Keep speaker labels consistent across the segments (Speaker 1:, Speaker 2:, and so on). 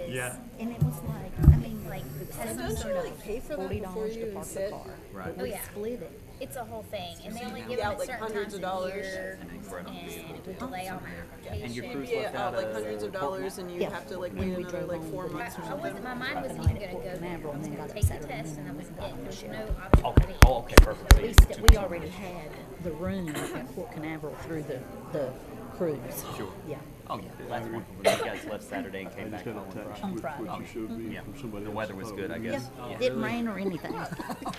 Speaker 1: Yeah.
Speaker 2: And it was like, I mean, like, had some
Speaker 3: Don't
Speaker 2: sort
Speaker 3: you
Speaker 2: of
Speaker 3: like pay for that
Speaker 2: $40
Speaker 3: before
Speaker 2: to
Speaker 3: you
Speaker 2: park the
Speaker 3: sit?
Speaker 2: car.
Speaker 1: Right.
Speaker 2: But
Speaker 4: Oh,
Speaker 2: we
Speaker 4: yeah.
Speaker 2: split it.
Speaker 4: It's a whole thing, and they only give
Speaker 3: Yeah,
Speaker 4: them at
Speaker 3: like
Speaker 4: certain
Speaker 3: hundreds
Speaker 4: times
Speaker 3: of
Speaker 4: a
Speaker 3: dollars.
Speaker 4: year,
Speaker 1: An incredible
Speaker 4: and
Speaker 1: deal.
Speaker 4: it would delay all my applications.
Speaker 1: And your
Speaker 3: You'd
Speaker 1: cruise
Speaker 3: be
Speaker 1: left
Speaker 3: out
Speaker 1: out
Speaker 3: like
Speaker 1: of
Speaker 3: hundreds of dollars, and you
Speaker 2: Yeah.
Speaker 3: have to like
Speaker 2: And
Speaker 3: wait
Speaker 2: we
Speaker 3: another
Speaker 2: drove
Speaker 3: like
Speaker 2: on
Speaker 3: 4
Speaker 2: the
Speaker 3: months or
Speaker 4: I
Speaker 3: something.
Speaker 4: wasn't. My mind
Speaker 2: Like
Speaker 4: wasn't
Speaker 2: a
Speaker 4: even
Speaker 2: night at
Speaker 4: gonna
Speaker 2: Port
Speaker 4: go there. I
Speaker 2: Canaveral,
Speaker 4: was
Speaker 2: and then
Speaker 4: gonna
Speaker 2: got
Speaker 4: take the
Speaker 2: Saturday
Speaker 4: test, and I
Speaker 2: morning
Speaker 4: was
Speaker 2: and got
Speaker 4: getting.
Speaker 2: the
Speaker 4: There's
Speaker 2: ship.
Speaker 4: no option.
Speaker 1: Okay.
Speaker 4: to
Speaker 1: Oh, okay, perfect. So
Speaker 2: We,
Speaker 1: you
Speaker 2: st-
Speaker 1: two
Speaker 2: we
Speaker 1: weeks
Speaker 2: already
Speaker 1: ago.
Speaker 2: had the room at Port Canaveral through the cruise.
Speaker 1: Sure.
Speaker 2: Yeah.
Speaker 1: Oh, yeah. That's wonderful. But you guys left Saturday and came back home on Friday.
Speaker 2: On Friday.
Speaker 5: What you showed me
Speaker 1: Yeah.
Speaker 5: from somebody
Speaker 1: The
Speaker 5: else.
Speaker 1: weather was good, I
Speaker 2: Yeah.
Speaker 1: guess.
Speaker 2: It didn't rain or anything.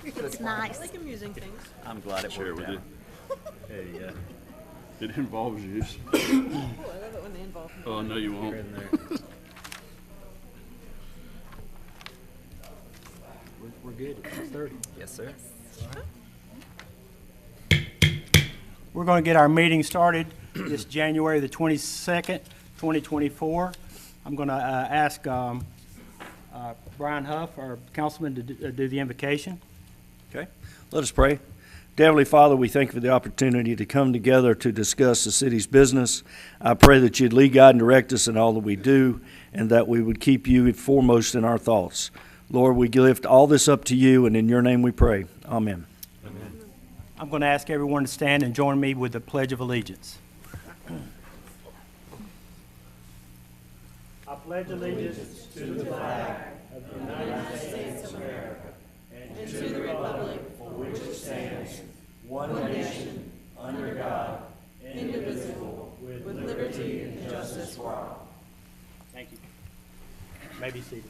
Speaker 2: It was nice.
Speaker 3: Like amusing things.
Speaker 1: I'm glad it
Speaker 5: Share
Speaker 1: worked
Speaker 5: with
Speaker 1: out.
Speaker 5: you.
Speaker 1: Hey,
Speaker 5: It involves you.
Speaker 3: Oh, I love it when they involve me.
Speaker 5: Oh, no, you won't.
Speaker 1: in there.
Speaker 6: We're good at 6:30.
Speaker 1: Yes, sir.
Speaker 6: We're going to get our meeting started this January the 22nd, 2024. I'm going to ask Brian Huff, our councilman, to do the invocation.
Speaker 7: Okay, let us pray. Dear Heavenly Father, we thank you for the opportunity to come together to discuss the city's business. I pray that you'd lead, guide, and direct us in all that we do, and that we would keep you foremost in our thoughts. Lord, we lift all this up to you, and in your name we pray. Amen.
Speaker 6: I'm going to ask everyone to stand and join me with the Pledge of Allegiance. I pledge allegiance to the flag of the United States of America and to the republic for which it stands, one nation, under God, indivisible, with liberty and justice for all. Thank you. You may be seated.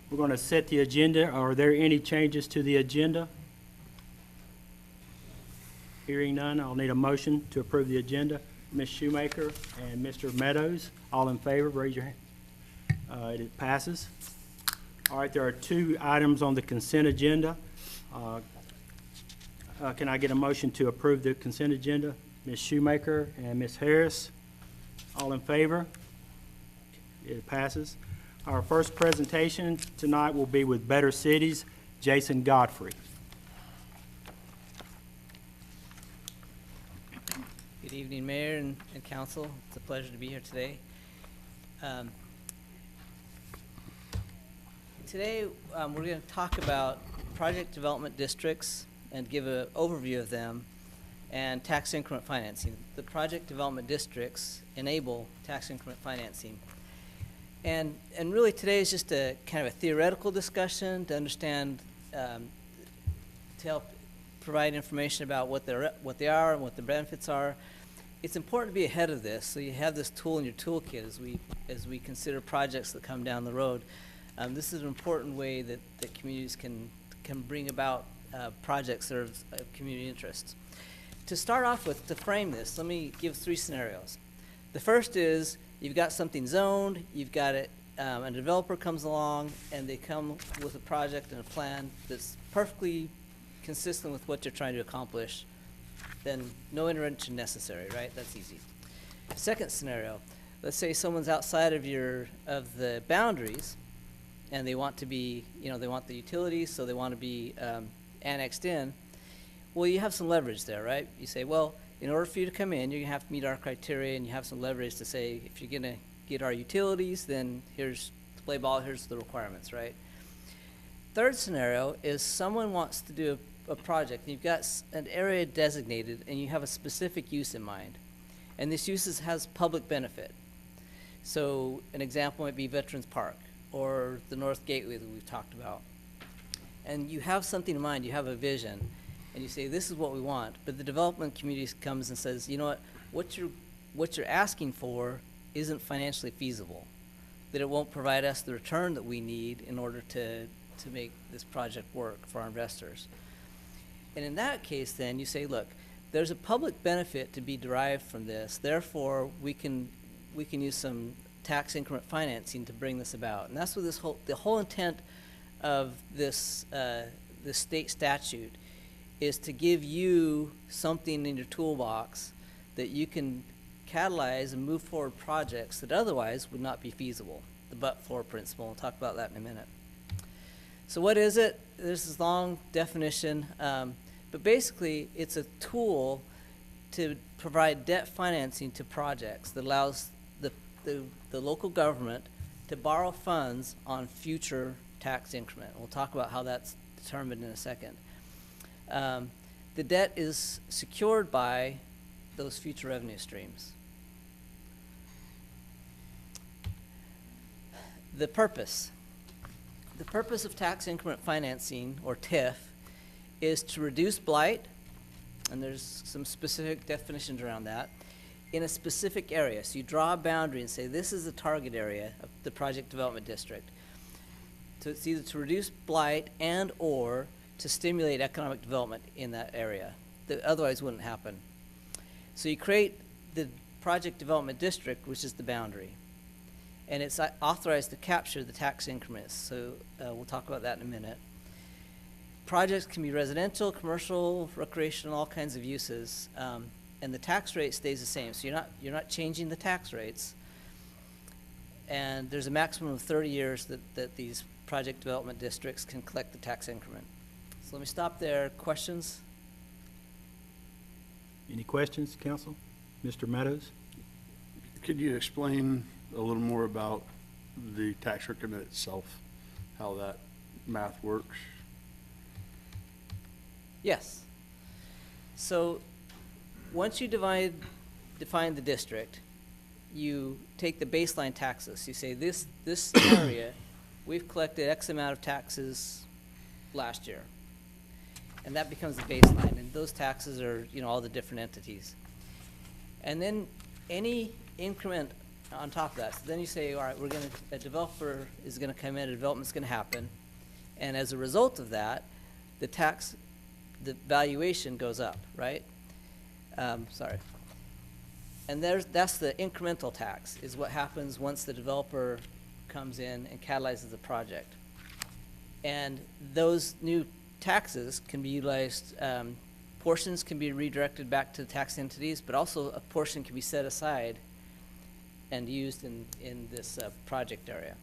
Speaker 6: We're going to set the agenda. Are there any changes to the agenda? Hearing none, I'll need a motion to approve the agenda. Ms. Shoemaker and Mr. Meadows, all in favor, raise your hand. It passes. All right, there are two items on the consent agenda. Can I get a motion to approve the consent agenda? Ms. Shoemaker and Ms. Harris, all in favor? It passes. Our first presentation tonight will be with Better Cities, Jason Godfrey.
Speaker 8: Good evening, Mayor and Council. It's a pleasure to be here today. Today, we're going to talk about project development districts and give an overview of them, and tax increment financing. The project development districts enable tax increment financing. And really today is just a kind of a theoretical discussion to understand, to help provide information about what they are and what the benefits are. It's important to be ahead of this, so you have this tool in your toolkit as we consider projects that come down the road. This is an important way that communities can bring about projects that are of community interest. To start off with, to frame this, let me give 3 scenarios. The first is you've got something zoned, you've got it, a developer comes along and they come with a project and a plan that's perfectly consistent with what you're trying to accomplish, then no intervention necessary, right? That's easy. Second scenario, let's say someone's outside of the boundaries and they want to be, they want the utilities, so they want to be annexed in. Well, you have some leverage there, right? You say, well, in order for you to come in, you're going to have to meet our criteria, and you have some leverage to say, if you're going to get our utilities, then here's the play ball, here's the requirements, right? Third scenario is someone wants to do a project, and you've got an area designated, and you have a specific use in mind. And this use has public benefit. So an example might be Veterans Park, or the North Gateway that we've talked about. And you have something in mind, you have a vision, and you say, this is what we want, but the development community comes and says, you know what you're asking for isn't financially feasible, that it won't provide us the return that we need in order to make this project work for our investors. And in that case, then, you say, look, there's a public benefit to be derived from this, therefore we can use some tax increment financing to bring this about. And that's what the whole intent of this state statute is, to give you something in your toolbox that you can catalyze and move forward projects that otherwise would not be feasible. The but-for principle. We'll talk about that in a minute. So what is it? There's this long definition, but basically it's a tool to provide debt financing to projects that allows the local government to borrow funds on future tax increment. We'll talk about how that's determined in a second. The debt is secured by those future revenue streams. The purpose of tax increment financing, or TIF, is to reduce blight, and there's some specific definitions around that, in a specific area. So you draw a boundary and say, this is the target area of the project development district. So it's either to reduce blight and or to stimulate economic development in that area that otherwise wouldn't happen. So you create the project development district, which is the boundary. And it's authorized to capture the tax increments. So we'll talk about that in a minute. Projects can be residential, commercial, recreational, all kinds of uses. And the tax rate stays the same. So you're not changing the tax rates. And there's a maximum of 30 years that these project development districts can collect the tax increment. So let me stop there. Questions?
Speaker 9: Any questions, council? Mr. Meadows?
Speaker 5: Could you explain a little more about the tax increment itself, how that math works?
Speaker 8: Yes. So once you define the district, you take the baseline taxes. You say this area, we've collected X amount of taxes last year. And that becomes the baseline. And those taxes are, all the different entities. And then any increment on top of that. So then you say, all right, a developer is going to come in, a development's going to happen. And as a result of that, the valuation goes up, right? And that's the incremental tax, is what happens once the developer comes in and catalyzes the project. And those new taxes can be utilized, portions can be redirected back to the tax entities, but also a portion can be set aside and used in this project area.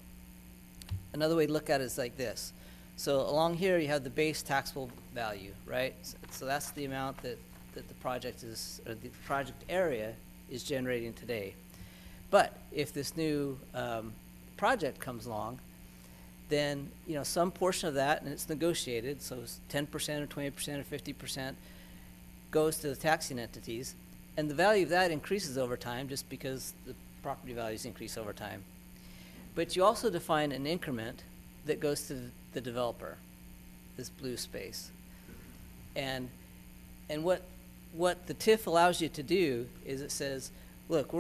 Speaker 8: Another way to look at it is like this. So along here you have the base taxable value, right? So that's the amount that the project is, or the project area is generating today. But if this new project comes along, then some portion of that, and it's negotiated, so it's 10% or 20% or 50% goes to the taxing entities, and the value of that increases over time just because the property values increase over time. But you also define an increment that goes to the developer, this blue space. And what the TIF allows you to do is it says, look,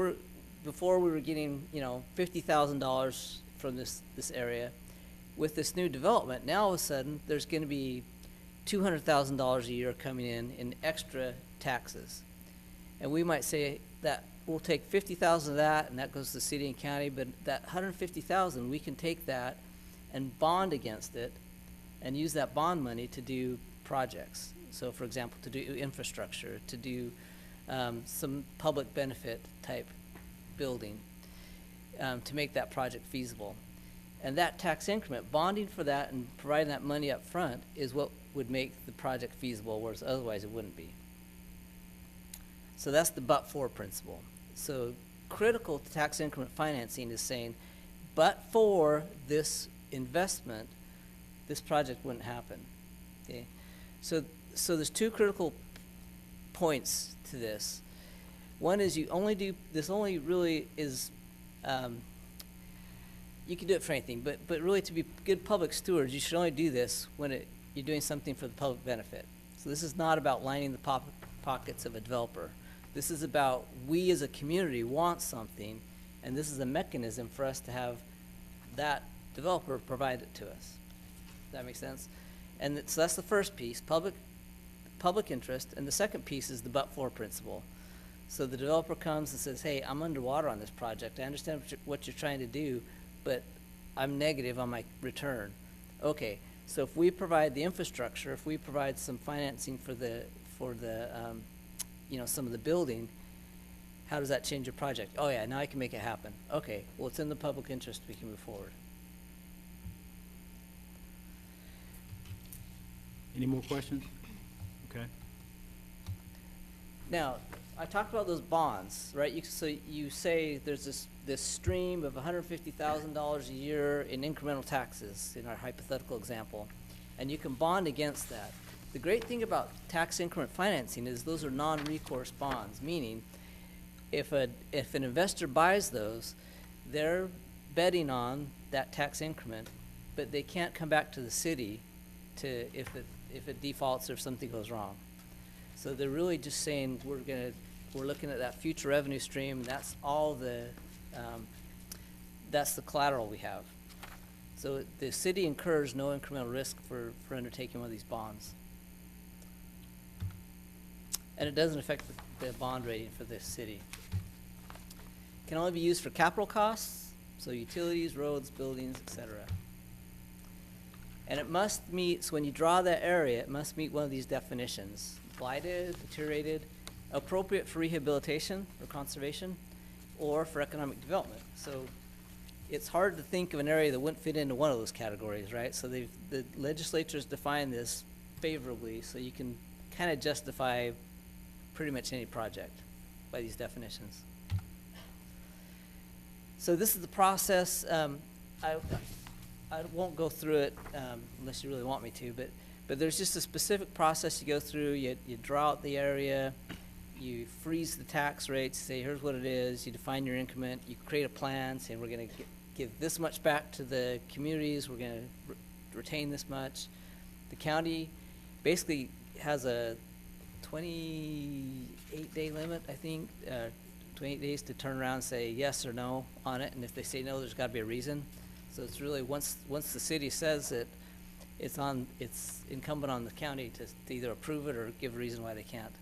Speaker 8: before we were getting $50,000 from this area. With this new development, now all of a sudden there's going to be $200,000 a year coming in extra taxes. And we might say that we'll take $50,000 of that, and that goes to the city and county, but that $150,000, we can take that and bond against it and use that bond money to do projects. So for example, to do infrastructure, to do some public benefit type building, to make that project feasible. And that tax increment, bonding for that and providing that money up front is what would make the project feasible, whereas otherwise it wouldn't be. So that's the but-for principle. So critical to tax increment financing is saying, but for this investment, this project wouldn't happen. Okay? So there's two critical points to this. One is you only do, this only really is, you can do it for anything, but really to be good public stewards, you should only do this when you're doing something for the public benefit. So this is not about lining the pockets of a developer. This is about we as a community want something, and this is a mechanism for us to have that developer provide it to us. Does that make sense? And so that's the first piece, public interest, and the second piece is the but-for principle. So the developer comes and says, hey, I'm underwater on this project. I understand what you're trying to do, but I'm negative on my return. Okay, so if we provide the infrastructure, if we provide some financing for the some of the building, how does that change your project? Oh yeah, now I can make it happen. Okay, well it's in the public interest, we can move forward.
Speaker 9: Any more questions? Okay.
Speaker 8: Now, I talked about those bonds, right? So you say there's this stream of $150,000 a year in incremental taxes in our hypothetical example, and you can bond against that. The great thing about tax increment financing is those are non-recourse bonds, meaning if an investor buys those, they're betting on that tax increment, but they can't come back to the city if it defaults or if something goes wrong. So they're really just saying we're looking at that future revenue stream, and that's all that's the collateral we have. So the city incurs no incremental risk for undertaking one of these bonds. And it doesn't affect the bond rating for the city. Can only be used for capital costs, so utilities, roads, buildings, etc. And it must meet, so when you draw that area, it must meet one of these definitions: blighted, deteriorated, appropriate for rehabilitation or conservation, or for economic development. So it's hard to think of an area that wouldn't fit into one of those categories, right? So the legislature's defined this favorably, so you can kind of justify pretty much any project by these definitions. So this is the process. I won't go through it unless you really want me to, but there's just a specific process you go through. You draw out the area, you freeze the tax rates, say here's what it is, you define your increment, you create a plan saying we're going to give this much back to the communities, we're going to retain this much. The county basically has a 28-day limit, I think, 28 days to turn around and say yes or no on it, and if they say no, there's got to be a reason. So it's really, once the city says it, it's incumbent on the county to either approve it or give a reason why they can't.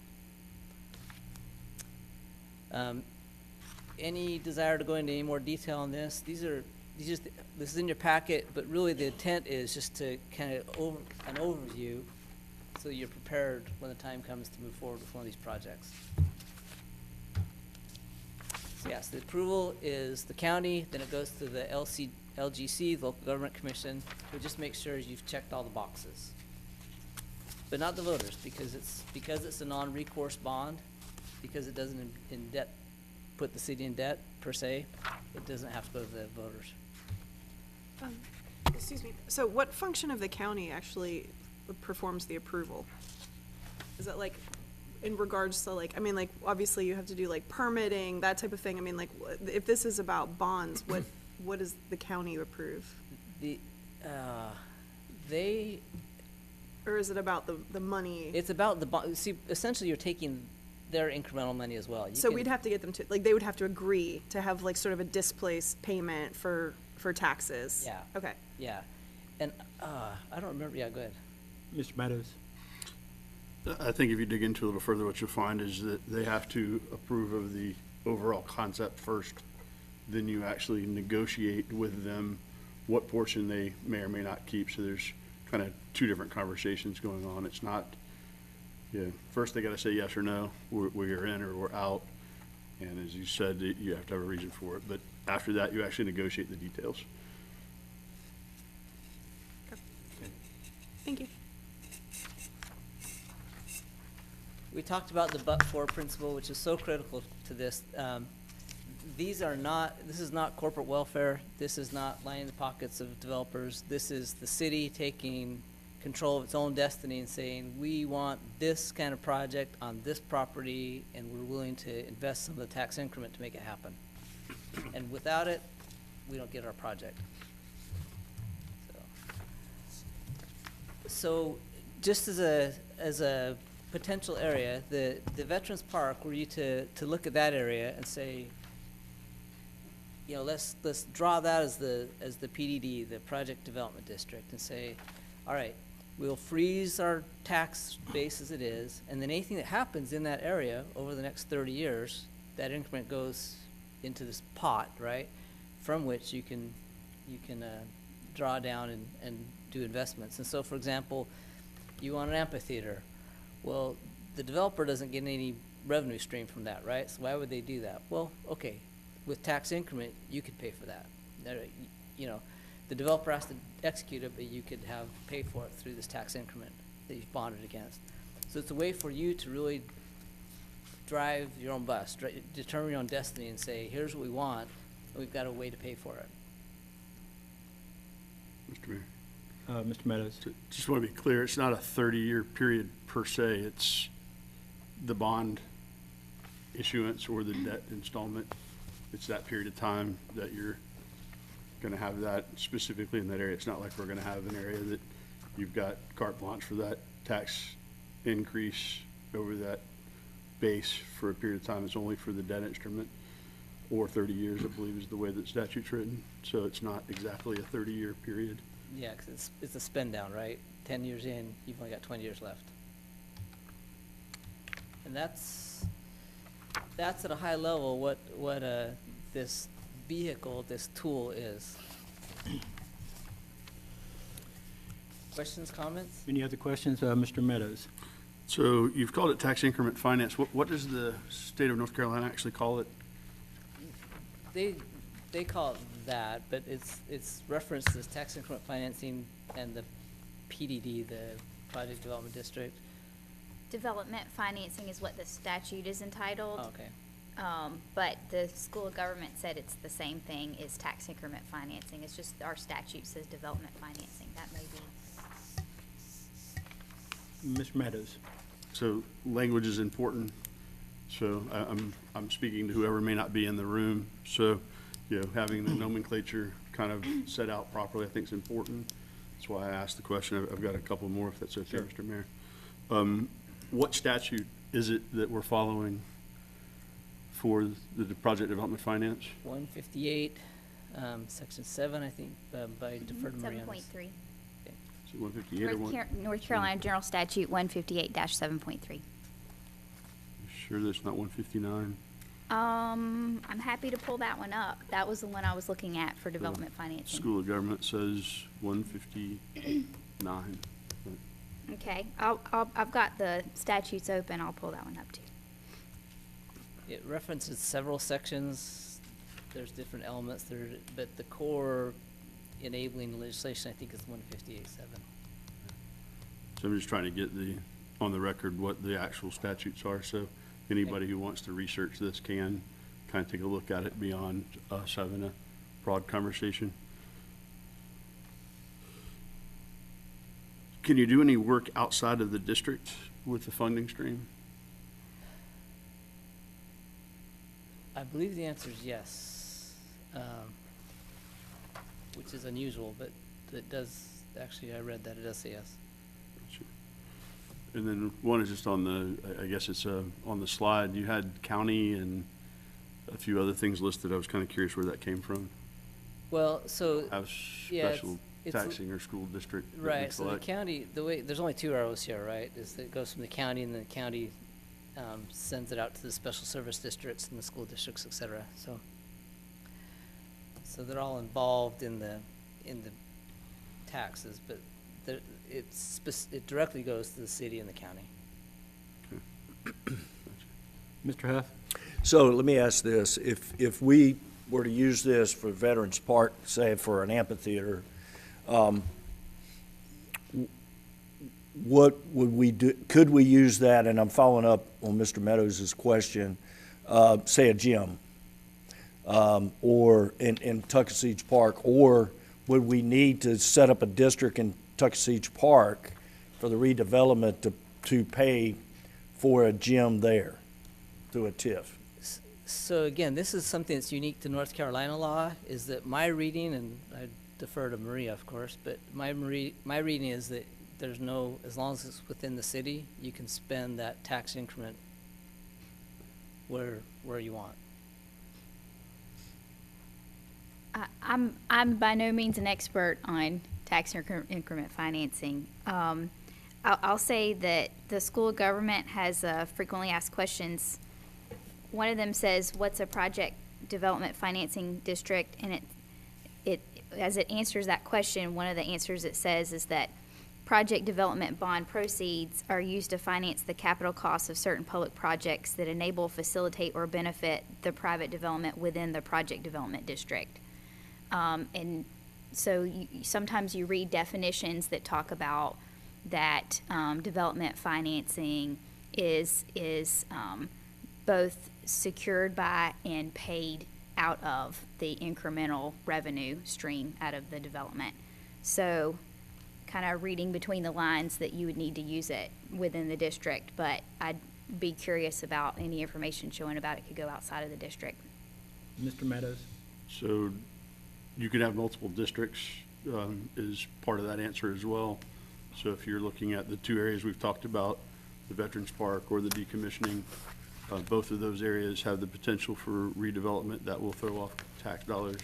Speaker 8: Any desire to go into any more detail on this? This is in your packet, but really the intent is just to kind of an overview so you're prepared when the time comes to move forward with one of these projects. So yes, the approval is the county, then it goes to the LGC, the Local Government Commission, who just make sure you've checked all the boxes. But not the voters, because it's a non-recourse bond, because it doesn't put the city in debt per se, it doesn't have to go to the voters.
Speaker 3: Excuse me. So what function of the county actually performs the approval? Is that like in regards to like, I mean, like obviously you have to do like permitting, that type of thing. I mean, like if this is about bonds, what does the county approve? Or is it about the money?
Speaker 8: It's about the bond. See, essentially you're taking their incremental money as well.
Speaker 3: So we'd have to get them to, like, they would have to agree to have like sort of a displaced payment for taxes.
Speaker 8: Yeah.
Speaker 3: Okay.
Speaker 8: Yeah. And I don't remember. Yeah, go ahead.
Speaker 9: Mr. Meadows?
Speaker 5: I think if you dig into it a little further, what you'll find is that they have to approve of the overall concept first. Then you actually negotiate with them what portion they may or may not keep. So there's kind of two different conversations going on. It's not, first they got to say yes or no, we're in or we're out. And as you said, you have to have a reason for it. But after that, you actually negotiate the details.
Speaker 3: Thank you.
Speaker 8: We talked about the but-for principle, which is so critical to this. This is not corporate welfare. This is not lining the pockets of developers. This is the city taking control of its own destiny and saying, we want this kind of project on this property, and we're willing to invest some of the tax increment to make it happen. And without it, we don't get our project. So just as a potential area, the Veterans Park, were you to look at that area and say, let's draw that as the PDD, the Project Development District, and say, all right, we'll freeze our tax base as it is, and then anything that happens in that area over the next 30 years, that increment goes into this pot, right, from which you can draw down and do investments. And so, for example, you want an amphitheater. Well, the developer doesn't get any revenue stream from that, right? So why would they do that? Well, okay, with tax increment, you could pay for that. The developer has to execute it, but you could pay for it through this tax increment that you've bonded against. So it's a way for you to really drive your own bus, determine your own destiny and say, here's what we want, and we've got a way to pay for it.
Speaker 5: Mr. Mayor.
Speaker 9: Mr. Meadows?
Speaker 5: Just want to be clear, it's not a 30-year period per se, it's the bond issuance or the debt installment. It's that period of time that you're going to have that specifically in that area. It's not like we're going to have an area that you've got carte blanche for that tax increase over that base for a period of time. It's only for the debt instrument, or 30 years, I believe, is the way that statute's written. So it's not exactly a 30-year period.
Speaker 8: Yeah, because it's a spend down, right? 10 years in, you've only got 20 years left. And that's at a high level what this vehicle, this tool is. Questions, comments?
Speaker 9: Any other questions? Mr. Meadows?
Speaker 5: So you've called it tax increment finance. What does the state of North Carolina actually call it?
Speaker 8: They call it that, but it's referenced as tax increment financing and the PDD, the Project Development District.
Speaker 4: Development financing is what the statute is entitled.
Speaker 8: Oh, okay.
Speaker 4: But the school of government said it's the same thing as tax increment financing. It's just our statute says development financing. That may be.
Speaker 9: Mr. Meadows?
Speaker 5: So language is important. So I'm speaking to whoever may not be in the room. So, you know, having the nomenclature kind of set out properly, I think is important. That's why I asked the question. I've got a couple more, if that's okay,
Speaker 9: Sure.
Speaker 5: Mr. Mayor. What statute is it that we're following for the project development finance?
Speaker 8: 158, Section 7, I think, by deferred Marianas.
Speaker 4: 7.3.
Speaker 5: So 158 or one?
Speaker 4: North Carolina General Statute 158-7.3.
Speaker 5: Sure that's not 159?
Speaker 4: I'm happy to pull that one up. That was the one I was looking at for development financing.
Speaker 5: School of Government says 159.
Speaker 4: Okay, I've got the statutes open. I'll pull that one up too.
Speaker 8: It references several sections. There's different elements there, but the core enabling legislation, I think, is 158.7.
Speaker 5: So I'm just trying to get on the record what the actual statutes are, so anybody who wants to research this can kind of take a look at it beyond us having a broad conversation. Can you do any work outside of the district with the funding stream?
Speaker 8: I believe the answer is yes, which is unusual, but it does, actually, I read that, it does say yes.
Speaker 5: And then one is just on the, I guess it's on the slide, you had county and a few other things listed. I was kind of curious where that came from.
Speaker 8: Well, so,
Speaker 5: Have
Speaker 8: yeah,
Speaker 5: special
Speaker 8: it's-
Speaker 5: taxing or school district that we
Speaker 8: right, so the
Speaker 5: select.
Speaker 8: county, the way, there's only two arrows here, right? Is that it goes from the county, and the county sends it out to the special service districts and the school districts, et cetera, so. So they're all involved in the taxes, but it directly goes to the city and the county.
Speaker 9: Mr. Huff?
Speaker 7: So let me ask this, if we were to use this for Veterans Park, say for an amphitheater, what would we do, could we use that, and I'm following up on Mr. Meadows' question, say a gym, or in Tuckasegee Park, or would we need to set up a district in Tuckasegee Park for the redevelopment to pay for a gym there through a TIF?
Speaker 8: So again, this is something that's unique to North Carolina law, is that my reading, and I defer to Maria, of course, but my reading is that there's no, as long as it's within the city, you can spend that tax increment where you want.
Speaker 4: I'm by no means an expert on tax increment financing. I'll say that the school of government has frequently asked questions. One of them says, "What's a project development financing district?" And it as it answers that question, one of the answers it says is that project development bond proceeds are used to finance the capital costs of certain public projects that enable, facilitate, or benefit the private development within the project development district. And so sometimes you read definitions that talk about that development financing is both secured by and paid out of the incremental revenue stream out of the development. So kind of reading between the lines that you would need to use it within the district, but I'd be curious about any information showing about it could go outside of the district.
Speaker 9: Mr. Meadows?
Speaker 5: So you could have multiple districts is part of that answer as well. So if you're looking at the two areas we've talked about, the Veterans Park or the decommissioning, both of those areas have the potential for redevelopment that will throw off tax dollars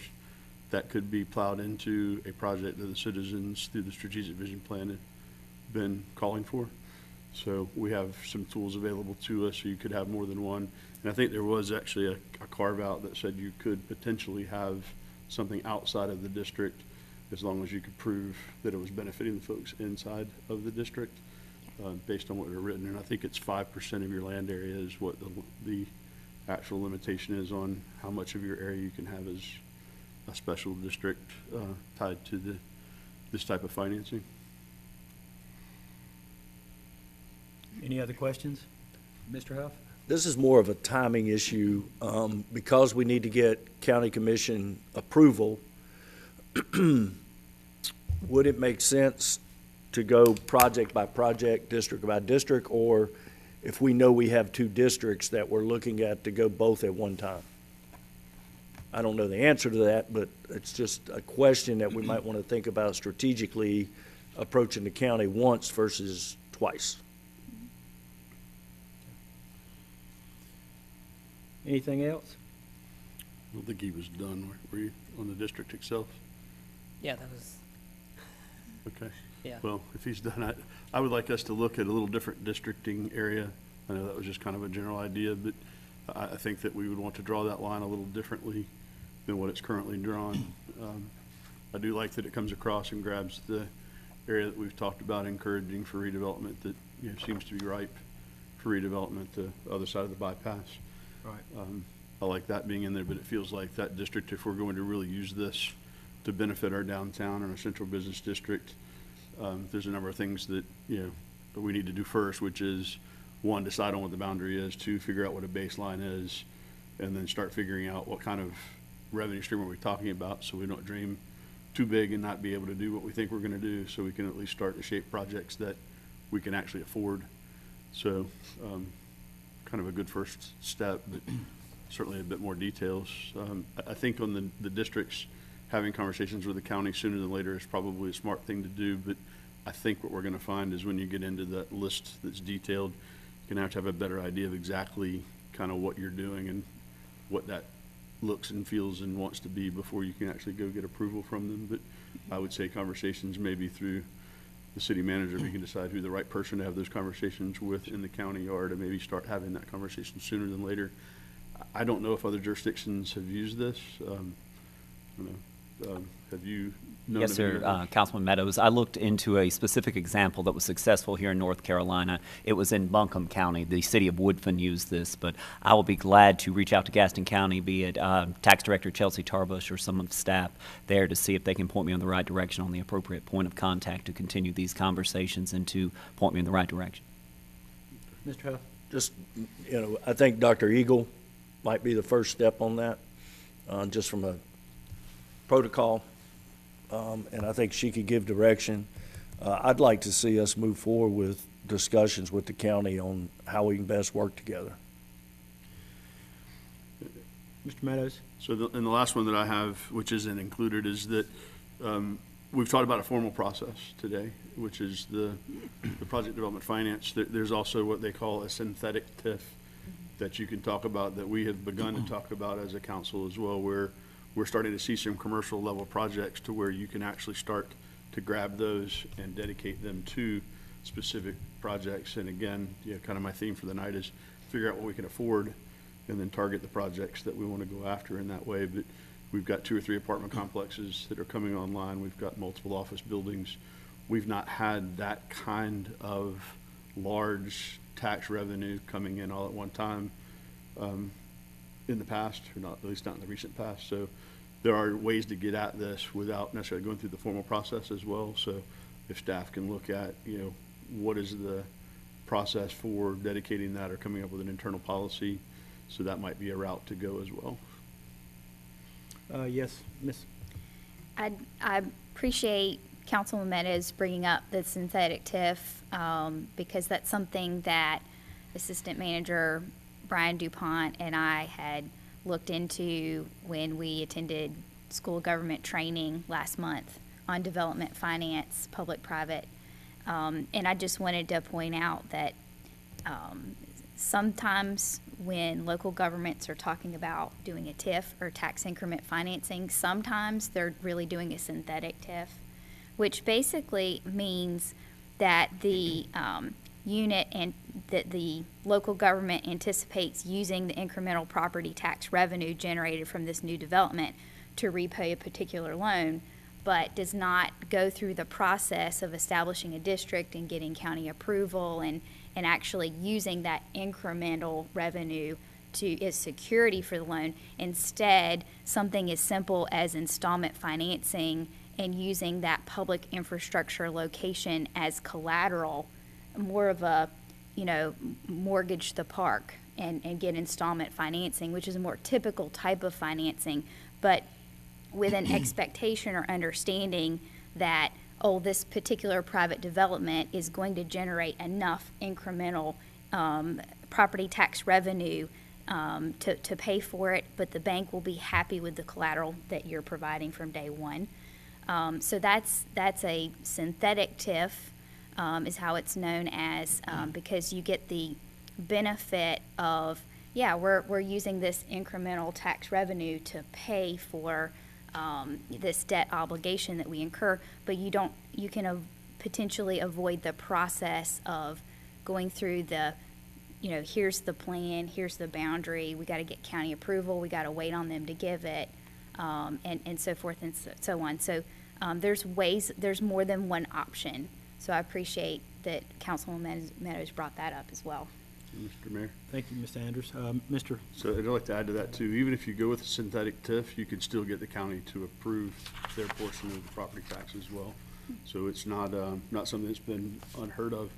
Speaker 5: that could be plowed into a project that the citizens through the strategic vision plan have been calling for. So we have some tools available to us, so you could have more than one. And I think there was actually a carve out that said you could potentially have something outside of the district as long as you could prove that it was benefiting the folks inside of the district, based on what they're written. And I think it's 5% of your land area is what the actual limitation is on how much of your area you can have as a special district tied to this type of financing.
Speaker 9: Any other questions? Mr. Huff?
Speaker 7: This is more of a timing issue, because we need to get county commission approval. Would it make sense to go project by project, district by district, or if we know we have two districts that we're looking at, to go both at one time? I don't know the answer to that, but it's just a question that we might want to think about strategically, approaching the county once versus twice.
Speaker 9: Anything else?
Speaker 5: I don't think he was done. Were you on the district itself?
Speaker 8: Yeah, that was,
Speaker 5: Okay.
Speaker 8: yeah.
Speaker 5: Well, if he's done, I would like us to look at a little different districting area. I know that was just kind of a general idea, but I think that we would want to draw that line a little differently than what it's currently drawn. I do like that it comes across and grabs the area that we've talked about encouraging for redevelopment that, you know, seems to be ripe for redevelopment, the other side of the bypass.
Speaker 9: Right.
Speaker 5: I like that being in there, but it feels like that district, if we're going to really use this to benefit our downtown and our central business district, there's a number of things that, you know, that we need to do first, which is, one, decide on what the boundary is, two, figure out what a baseline is, and then start figuring out what kind of revenue stream are we talking about, so we don't dream too big and not be able to do what we think we're gonna do, so we can at least start to shape projects that we can actually afford. So, kind of a good first step, but certainly a bit more details. I think on the districts, having conversations with the county sooner than later is probably a smart thing to do, but I think what we're gonna find is when you get into that list that's detailed, you're gonna have to have a better idea of exactly kind of what you're doing and what that looks and feels and wants to be before you can actually go get approval from them. But I would say conversations maybe through the city manager, we can decide who the right person to have those conversations with in the county are, to maybe start having that conversation sooner than later. I don't know if other jurisdictions have used this. I don't know. Have you known
Speaker 1: Yes,
Speaker 5: of any
Speaker 1: sir,
Speaker 5: others?
Speaker 1: Councilman Meadows. I looked into a specific example that was successful here in North Carolina. It was in Buncombe County. The city of Woodfin used this, but I will be glad to reach out to Gaston County, be it Tax Director Chelsea Tarbush or some of the staff there, to see if they can point me in the right direction on the appropriate point of contact to continue these conversations and to point me in the right direction.
Speaker 9: Mr. Huff?
Speaker 7: Just, you know, I think Dr. Eagle might be the first step on that, just from a protocol, and I think she could give direction. I'd like to see us move forward with discussions with the county on how we can best work together.
Speaker 9: Mr. Meadows?
Speaker 5: So and the last one that I have, which isn't included, is that we've talked about a formal process today, which is the project development finance. There's also what they call a synthetic TIF that you can talk about, that we have begun to talk about as a council as well, where we're starting to see some commercial level projects to where you can actually start to grab those and dedicate them to specific projects. And again, you know, kind of my theme for the night is figure out what we can afford and then target the projects that we want to go after in that way. But we've got 2 or 3 apartment complexes that are coming online. We've got multiple office buildings. We've not had that kind of large tax revenue coming in all at one time in the past, or not, at least not in the recent past. So there are ways to get at this without necessarily going through the formal process as well. So if staff can look at, you know, what is the process for dedicating that or coming up with an internal policy So that might be a route to go as well.
Speaker 9: Yes, Miss,
Speaker 4: I appreciate Councilman Meadows bringing up the synthetic TIF, because that's something that Assistant Manager Brian DuPont and I had looked into when we attended school government training last month on development finance, public-private. And I just wanted to point out that sometimes when local governments are talking about doing a TIF or tax increment financing, sometimes they're really doing a synthetic TIF, which basically means that the unit and that the local government anticipates using the incremental property tax revenue generated from this new development to repay a particular loan, but does not go through the process of establishing a district and getting county approval and actually using that incremental revenue as security for the loan. Instead, something as simple as installment financing and using that public infrastructure location as collateral, more of a, mortgage the park and get installment financing, which is a more typical type of financing, but with an expectation or understanding that, this particular private development is going to generate enough incremental property tax revenue to pay for it, but the bank will be happy with the collateral that you're providing from day one. So that's a synthetic TIF, is how it's known as, because you get the benefit of, we're using this incremental tax revenue to pay for this debt obligation that we incur, but you can potentially avoid the process of going through the, here's the plan, here's the boundary, we got to get county approval, we got to wait on them to give it, and so forth and so on. So there's more than one option. So I appreciate that Councilwoman Meadows brought that up as well.
Speaker 5: Mr. Mayor?
Speaker 9: thank you, Mr. Andrews. Mr.
Speaker 5: So I'd like to add to that too, even if you go with a synthetic TIF, you could still get the county to approve their portion of the property tax as well. So it's not something that's been unheard of.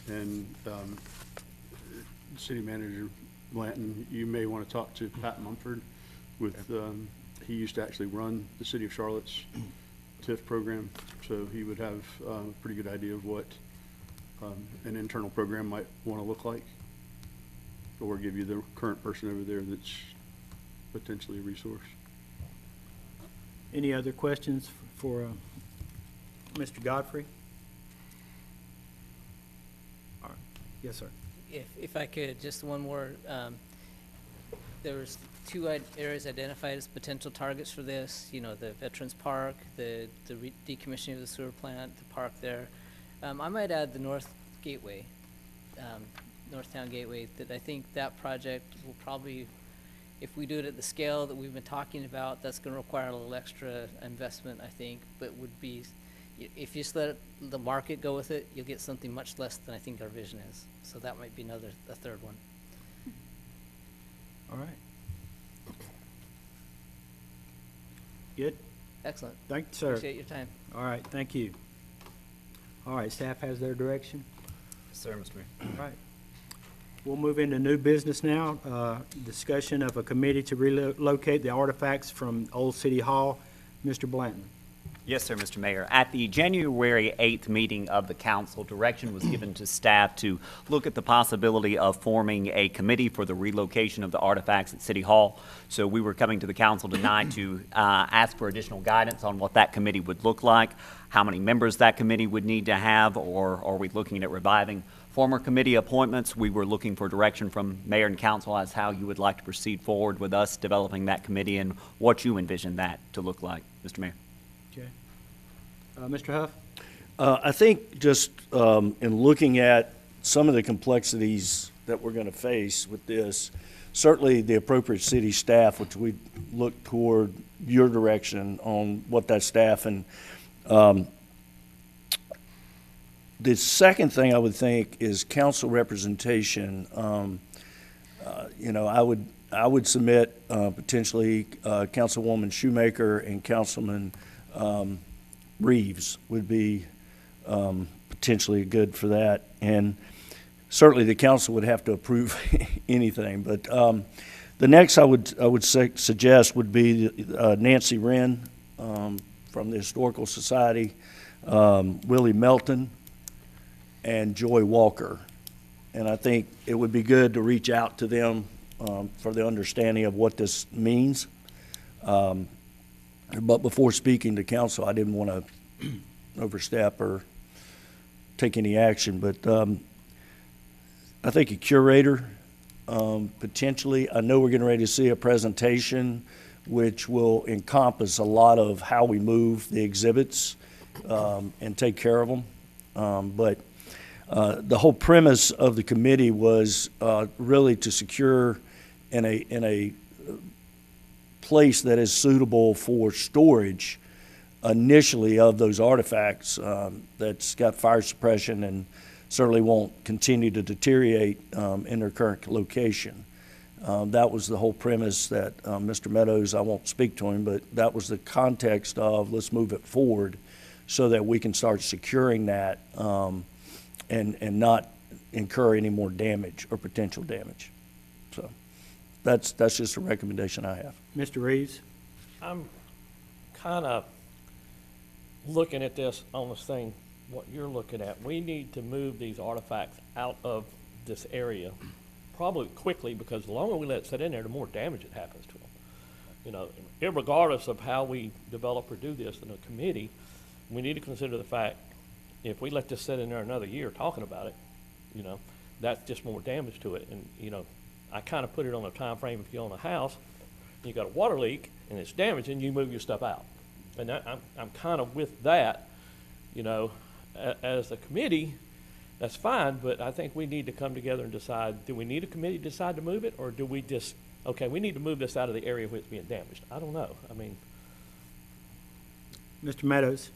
Speaker 5: And City Manager Blanton, you may want to talk to Pat Mumford with, he used to actually run the City of Charlotte's TIF program, so he would have a pretty good idea of what an internal program might want to look like, or give you the current person over there that's potentially a resource.
Speaker 9: Any other questions for Mr. Godfrey? All right. Yes, sir.
Speaker 8: If I could, just one more, there was two areas identified as potential targets for this, the Veterans Park, the decommissioning of the sewer plant, the park there. I might add the North Gateway, Northtown Gateway, that I think that project will probably, if we do it at the scale that we've been talking about, that's going to require a little extra investment, I think, but would be, if you just let the market go with it, you'll get something much less than I think our vision is. So that might be a third one.
Speaker 9: All right. Good?
Speaker 8: Excellent.
Speaker 9: Thank you, sir.
Speaker 8: Appreciate your time.
Speaker 9: All right, thank you. All right, staff has their direction.
Speaker 1: Sir, Mr. Mayor.
Speaker 9: All right. We'll move into new business now. Discussion of a committee to relocate the artifacts from Old City Hall. Mr. Blanton.
Speaker 1: Yes, sir, Mr. Mayor. At the January 8th meeting of the council, direction was given to staff to look at the possibility of forming a committee for the relocation of the artifacts at City Hall. So we were coming to the council tonight to ask for additional guidance on what that committee would look like, how many members that committee would need to have, or are we looking at reviving former committee appointments? We were looking for direction from mayor and council as how you would like to proceed forward with us developing that committee and what you envision that to look like, Mr. Mayor.
Speaker 9: Okay. Mr. Huff?
Speaker 7: I think just in looking at some of the complexities that we're going to face with this, certainly the appropriate city staff, which we look toward your direction on what that staff, and the second thing I would think is council representation. I would submit potentially Councilwoman Shoemaker and Councilman Reeves would be potentially good for that, and certainly the council would have to approve anything. But The next I would suggest would be Nancy Wren from the Historical Society, Willie Melton, and Joy Walker. And I think it would be good to reach out to them for the understanding of what this means. But before speaking to council, I didn't want to overstep or take any action. But I think a curator, potentially. I know we're getting ready to see a presentation which will encompass a lot of how we move the exhibits and take care of them. But the whole premise of the committee was really to secure in a place that is suitable for storage initially of those artifacts that's got fire suppression and certainly won't continue to deteriorate in their current location. That was the whole premise that Mr. Meadows, I won't speak to him, but that was the context of let's move it forward so that we can start securing that and not incur any more damage or potential damage. So that's just a recommendation I have.
Speaker 9: Mr. Reeves?
Speaker 6: I'm kind of looking at this on this thing, what you're looking at. We need to move these artifacts out of this area probably quickly, because the longer we let it sit in there, the more damage it happens to them. You know, irregardless of how we develop or do this in a committee, we need to consider the fact if we let this sit in there another year talking about it, you know, that's just more damage to it. And, you know, I kind of put it on a time frame. If you own a house, you got a water leak and it's damaging, you move your stuff out. And I'm kind of with that, you know, as a committee, that's fine, but I think we need to come together and decide, do we need a committee to decide to move it, or do we just, okay, we need to move this out of the area where it's being damaged? I don't know. I mean,
Speaker 9: Mr. Meadows?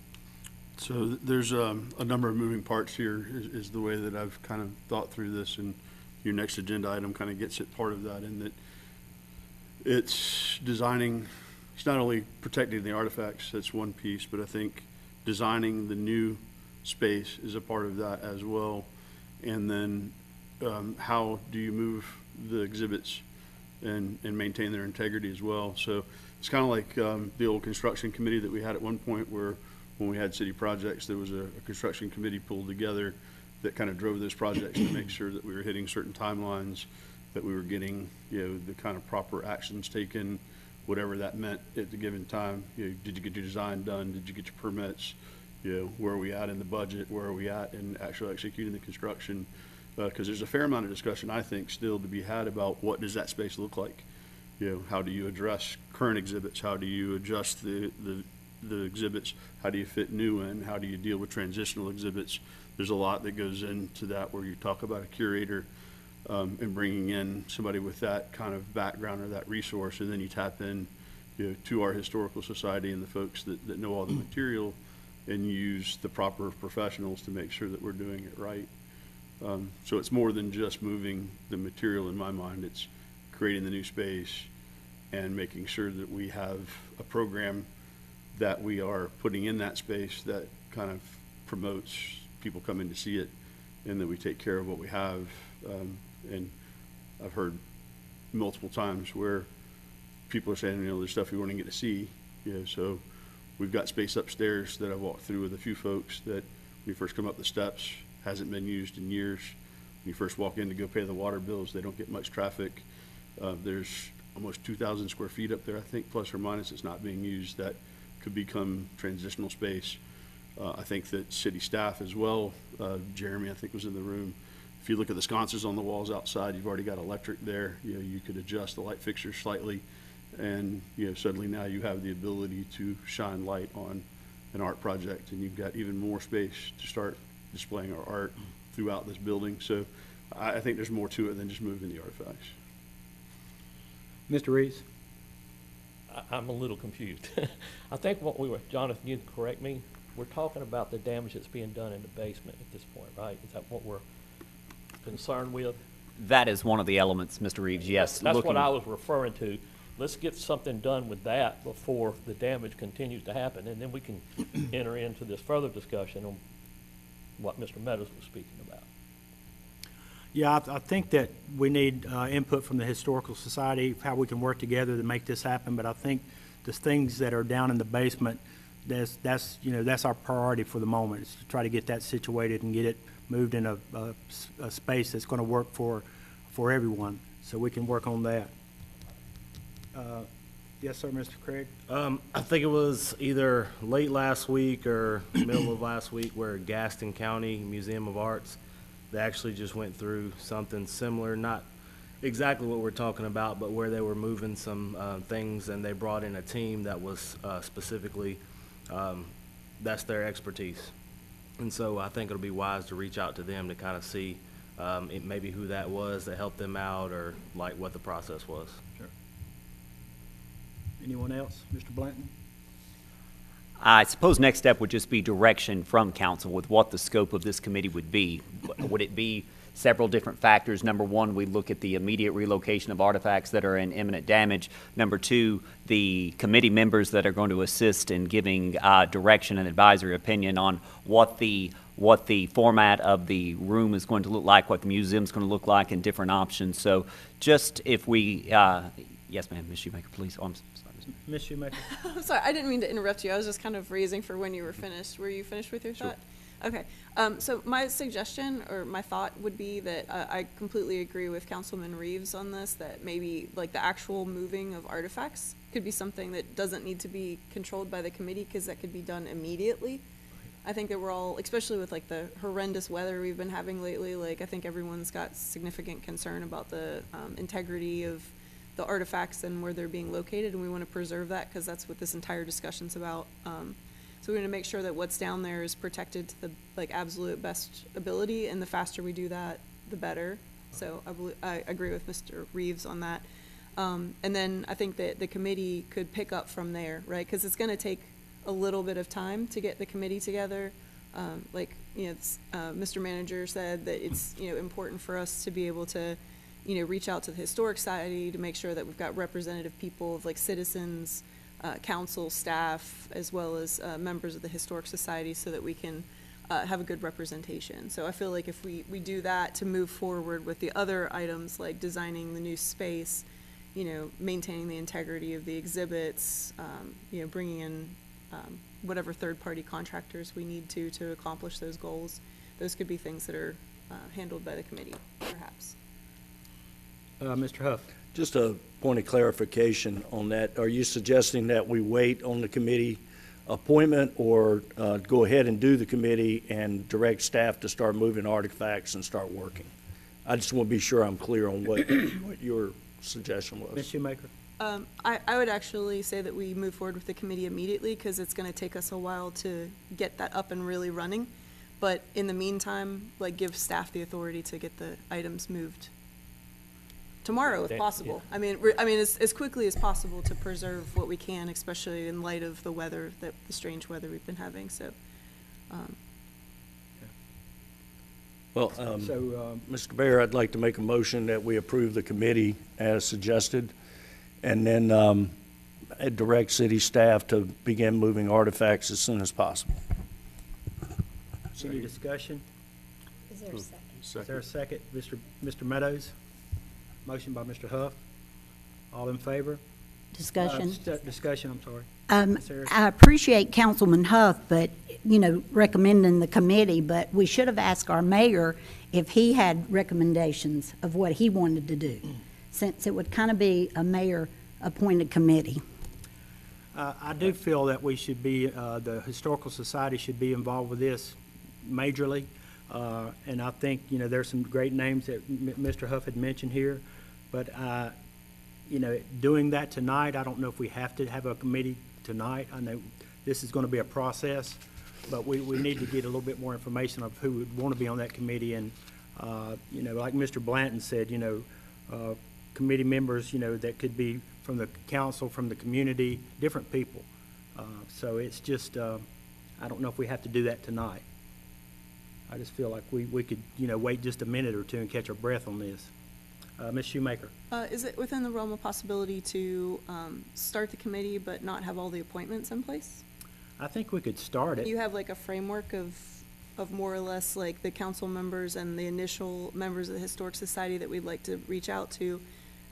Speaker 5: So there's a number of moving parts here is the way that I've kind of thought through this, and your next agenda item kind of gets at part of that, in that it's designing, it's not only protecting the artifacts, that's one piece, but I think designing the new space is a part of that as well. And then how do you move the exhibits and maintain their integrity as well? So it's kind of like the old construction committee that we had at one point, where when we had city projects, there was a construction committee pulled together that kind of drove those projects to make sure that we were hitting certain timelines, that we were getting, you know, the kind of proper actions taken, whatever that meant at the given time. You know, did you get your design done? Did you get your permits? You know, where are we at in the budget? Where are we at in actually executing the construction? Because there's a fair amount of discussion, I think, still to be had about what does that space look like? You know, how do you address current exhibits? How do you adjust the exhibits? How do you fit new in? How do you deal with transitional exhibits? There's a lot that goes into that, where you talk about a curator and bringing in somebody with that kind of background or that resource, and then you tap in, you know, to our historical society and the folks that know all the material, and use the proper professionals to make sure that we're doing it right. So it's more than just moving the material in my mind. It's creating the new space and making sure that we have a program that we are putting in that space that kind of promotes people coming to see it, and that we take care of what we have. And I've heard multiple times where people are saying, you know, there's stuff we want to get to see. You know, so we've got space upstairs that I walked through with a few folks that when you first come up the steps, hasn't been used in years. When you first walk in to go pay the water bills, they don't get much traffic. There's almost 2,000 square feet up there, I think, plus or minus, it's not being used. That could become transitional space. I think that city staff as well, Jeremy, I think, was in the room. If you look at the sconces on the walls outside, you've already got electric there. You know, you could adjust the light fixtures slightly, and, you know, suddenly now you have the ability to shine light on an art project, and you've got even more space to start displaying our art throughout this building. So I think there's more to it than just moving the artifacts.
Speaker 9: Mr. Reeves?
Speaker 6: I'm a little confused. I think what we were, Jonathan, you can correct me, we're talking about the damage that's being done in the basement at this point, right? Is that what we're concerned with?
Speaker 1: That is one of the elements, Mr. Reeves, yes.
Speaker 6: That's what I was referring to. Let's get something done with that before the damage continues to happen, and then we can enter into this further discussion on what Mr. Meadows was speaking about.
Speaker 9: Yeah, I think that we need input from the Historical Society, how we can work together to make this happen, but I think the things that are down in the basement, that's our priority for the moment, is to try to get that situated and get it moved in a space that's going to work for everyone, so we can work on that. Yes, sir, Mr. Craig?
Speaker 6: I think it was either late last week or middle of last week where Gaston County Museum of Arts, they actually just went through something similar, not exactly what we're talking about, but where they were moving some things, and they brought in a team that was specifically, that's their expertise. And so I think it'll be wise to reach out to them to kind of see maybe who that was that helped them out, or like what the process was.
Speaker 9: Sure. Anyone else? Mr. Blanton?
Speaker 1: I suppose next step would just be direction from council with what the scope of this committee would be. Would it be several different factors? Number one, we look at the immediate relocation of artifacts that are in imminent damage. Number two, the committee members that are going to assist in giving direction and advisory opinion on what the format of the room is going to look like, what the museum's going to look like, and different options. So just if we, yes, ma'am, Ms. Shoemaker, please. Oh, I'm sorry.
Speaker 9: Ms. Shoemaker?
Speaker 3: I'm sorry, I didn't mean to interrupt you. I was just kind of raising for when you were finished. Were you finished with your thought? Okay. So my suggestion or my thought would be that I completely agree with Councilman Reeves on this, that maybe like the actual moving of artifacts could be something that doesn't need to be controlled by the committee, because that could be done immediately. I think that we're all, especially with like the horrendous weather we've been having lately, like I think everyone's got significant concern about the integrity of the artifacts and where they're being located, and we want to preserve that because that's what this entire discussion's about. So we're going to make sure that what's down there is protected to the like absolute best ability, and the faster we do that, the better. So I agree with Mr. Reeves on that. And then I think that the committee could pick up from there, right? Because it's going to take a little bit of time to get the committee together. Like, Mr. Manager said that it's, important for us to be able to, reach out to the Historic Society to make sure that we've got representative people of like citizens, council, staff, as well as members of the Historic Society, so that we can have a good representation. So I feel like if we do that to move forward with the other items like designing the new space, maintaining the integrity of the exhibits, bringing in whatever third-party contractors we need to accomplish those goals, those could be things that are handled by the committee, perhaps.
Speaker 9: Mr. Huff?
Speaker 7: Just a point of clarification on that. Are you suggesting that we wait on the committee appointment, or go ahead and do the committee and direct staff to start moving artifacts and start working? I just want to be sure I'm clear on what your suggestion was.
Speaker 9: Ms. Shoemaker?
Speaker 3: I would actually say that we move forward with the committee immediately, because it's going to take us a while to get that up and really running. But in the meantime, like, give staff the authority to get the items moved tomorrow if possible. Yeah. I mean, as quickly as possible to preserve what we can, especially in light of the weather, the strange weather we've been having. So.
Speaker 7: Well, Mr. Bear, I'd like to make a motion that we approve the committee as suggested, and then direct city staff to begin moving artifacts as soon as possible.
Speaker 9: Any discussion?
Speaker 4: Is there a second?
Speaker 9: Is there a second? Mr. Meadows? Motion by Mr. Huff. All in favor?
Speaker 2: Discussion.
Speaker 9: Discussion, I'm sorry. Ms. Harris?
Speaker 2: I appreciate Councilman Huff, but, recommending the committee, but we should have asked our mayor if he had recommendations of what he wanted to do, since it would kind of be a mayor-appointed committee.
Speaker 9: I do feel that we should be, the Historical Society should be involved with this majorly. And I think, there's some great names that Mr. Huff had mentioned here. But, doing that tonight, I don't know if we have to have a committee tonight. I know this is going to be a process, but we need to get a little bit more information of who would want to be on that committee. And, like Mr. Blanton said, committee members, that could be from the council, from the community, different people. So it's just, I don't know if we have to do that tonight. I just feel like we could, wait just a minute or two and catch our breath on this. Ms. Shoemaker?
Speaker 3: Is it within the realm of possibility to start the committee but not have all the appointments in place?
Speaker 9: I think we could start it.
Speaker 3: Do you have like a framework of of more or less like the council members and the initial members of the Historic Society that we'd like to reach out to.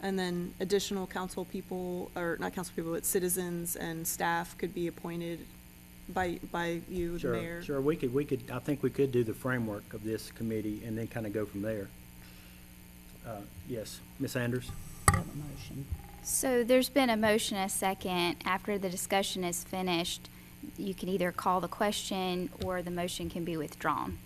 Speaker 3: And then additional council people, or not council people, but citizens and staff could be appointed by you, the
Speaker 9: Sure,
Speaker 3: mayor.
Speaker 9: sure, we could, I think we could do the framework of this committee and then kind of go from there. Yes, Ms. Anders?
Speaker 2: You have a motion.
Speaker 4: So there's been a motion, a second. After the discussion is finished, you can either call the question or the motion can be withdrawn.